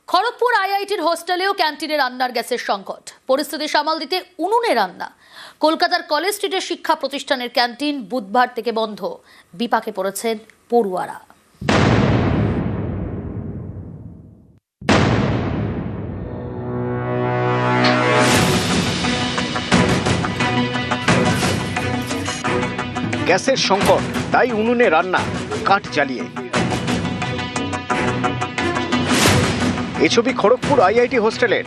খড়গপুর আইআইটির হোস্টেলেও ক্যান্টিনে রান্নার গ্যাসের সংকট। পরিস্থিতি সামাল দিতে উনুনে রান্না। কলকাতার কলেজ স্ট্রিটের শিক্ষা প্রতিষ্ঠানের ক্যান্টিন বুধবার থেকে বন্ধ। বিপাকে পড়েছেন পড়ুয়ারা। গ্যাসের সংকট, তাই উনুনে রান্না, কাঠ জ্বালিয়ে। এই ছবি খড়গপুর আইআইটি হোস্টেলের।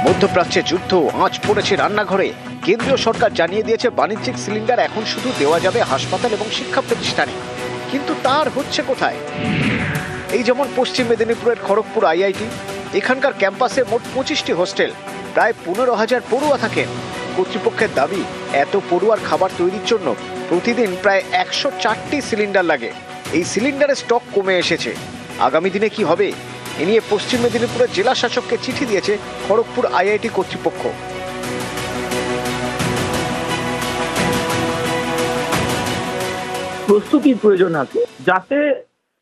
মধ্যপ্রাচ্যে যুদ্ধ, আঁচ পড়েছে রান্নাঘরে। কেন্দ্রীয় সরকার জানিয়ে দিয়েছে বাণিজ্যিক সিলিন্ডার এখন শুধু দেওয়া যাবে হাসপাতাল এবং শিক্ষা প্রতিষ্ঠানে। কিন্তু তার হচ্ছে কোথায়? এই যেমন পশ্চিম মেদিনীপুরের খড়গপুর আইআইটি, এখানকার ক্যাম্পাসে মোট 25টি হোস্টেল, প্রায় 15,000 পড়ুয়া থাকেন। কর্তৃপক্ষের দাবি, এত পড়ুয়ার খাবার তৈরির জন্য প্রতিদিন প্রায় 104টি সিলিন্ডার লাগে। এই সিলিন্ডারের স্টক কমে এসেছে। আগামী দিনে কি হবে এ নিয়ে পশ্চিম মেদিনীপুরের জেলা শাসককে চিঠি দিয়েছে খড়গপুর আইআইটি কর্তৃপক্ষ। প্রস্তুতির প্রয়োজন আছে, যাতে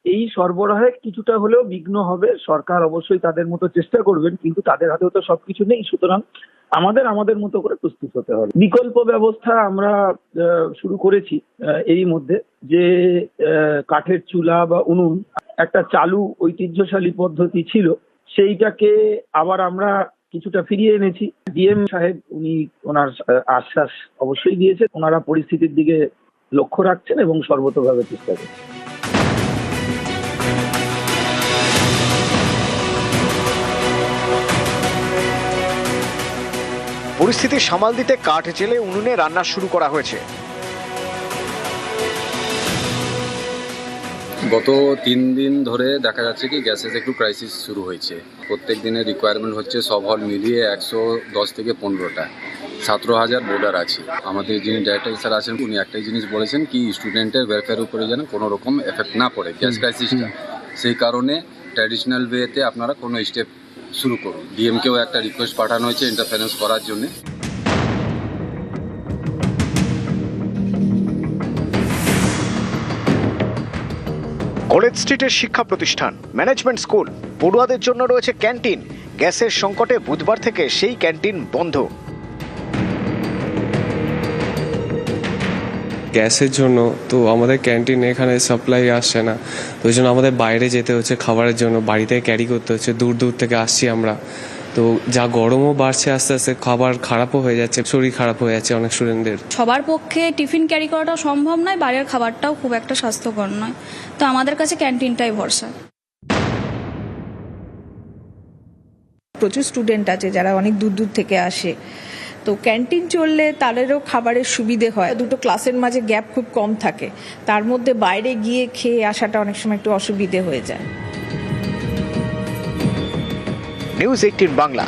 এই সরবরাহে কিছুটা হলেও বিঘ্ন হবে। সরকার অবশ্যই তাদের মতো চেষ্টা করবেন, কিন্তু তাদের হাতেও তো সবকিছু নেই। সুতরাং আমাদের মতো করে প্রস্তুত হতে হবে। বিকল্প ব্যবস্থা আমরা শুরু করেছি এরই মধ্যে, যে কাঠের চুলা বা উনুন একটা চালু ঐতিহ্যশালী পদ্ধতি ছিল, সেইটাকে আবার আমরা কিছুটা ফিরিয়ে এনেছি। ডিএম সাহেব উনি ওনার আশ্বাস অবশ্যই দিয়েছে, ওনারা পরিস্থিতির দিকে লক্ষ্য রাখছেন এবং সর্বতোভাবে চেষ্টা করছেন। পরিস্থিতি সামাল দিতে কাঠ জেলে উনুনে রান্না শুরু করা হয়েছে। গত 3 দিন ধরে দেখা যাচ্ছে কি গ্যাসের একটু ক্রাইসিস শুরু হয়েছে। প্রত্যেক দিনের রিকোয়ারমেন্ট হচ্ছে সব হল মিলিয়ে 110 থেকে 15টা। 17,000 বোর্ডার আছে। আমাদের যিনি ডাইরেক্টর স্যার আছেন উনি একটাই জিনিস বলেছেন কি স্টুডেন্টের ওয়েলফেয়ার উপরে যেন কোনো রকম এফেক্ট না পড়ে গ্যাস ক্রাইসিসটা। সেই কারণে ট্র্যাডিশনাল ওয়েতে আপনারা কোনো স্টেপ শুরু করুন। ডিএমকেও একটা রিকোয়েস্ট পাঠানো হয়েছে ইন্টারফারেন্স করার জন্য। কলেজ স্ট্রিটের শিক্ষা প্রতিষ্ঠান, ম্যানেজমেন্ট স্কুল, পড়ুয়াদের জন্য রয়েছে ক্যান্টিন। গ্যাসের সংকটে বুধবার থেকে সেই ক্যান্টিন বন্ধ। গ্যাসের জন্য তো আমাদের ক্যান্টিনে এখানে সাপ্লাই আসছে না, তো ওই জন্য আমাদের বাইরে যেতে হচ্ছে খাবারের জন্য, বাড়িতে ক্যারি করতে হচ্ছে। দূর দূর থেকে আসছি আমরা, তো যা গরমও বাড়ছে আস্তে আস্তে, খাবার খারাপও হয়ে যাচ্ছে, শরীর খারাপ হয়ে যাচ্ছে অনেক স্টুডেন্টদের। সবার পক্ষে টিফিন ক্যারি করাটাও সম্ভব নয়, বাইরের খাবারটাও খুব একটা স্বাস্থ্যকর নয়, তো আমাদের কাছে ক্যান্টিনটাই ভরসা। প্রচুর স্টুডেন্ট আছে যারা অনেক দূর দূর থেকে আসে, তো ক্যান্টিন চললে তাদেরও খাবারের সুবিধে হয়। দুটো ক্লাসের মাঝে গ্যাপ খুব কম থাকে, তার মধ্যে বাইরে গিয়ে খেয়ে আসাটা অনেক সময় একটু অসুবিধে হয়ে যায়। নিউজ 18 বাংলা।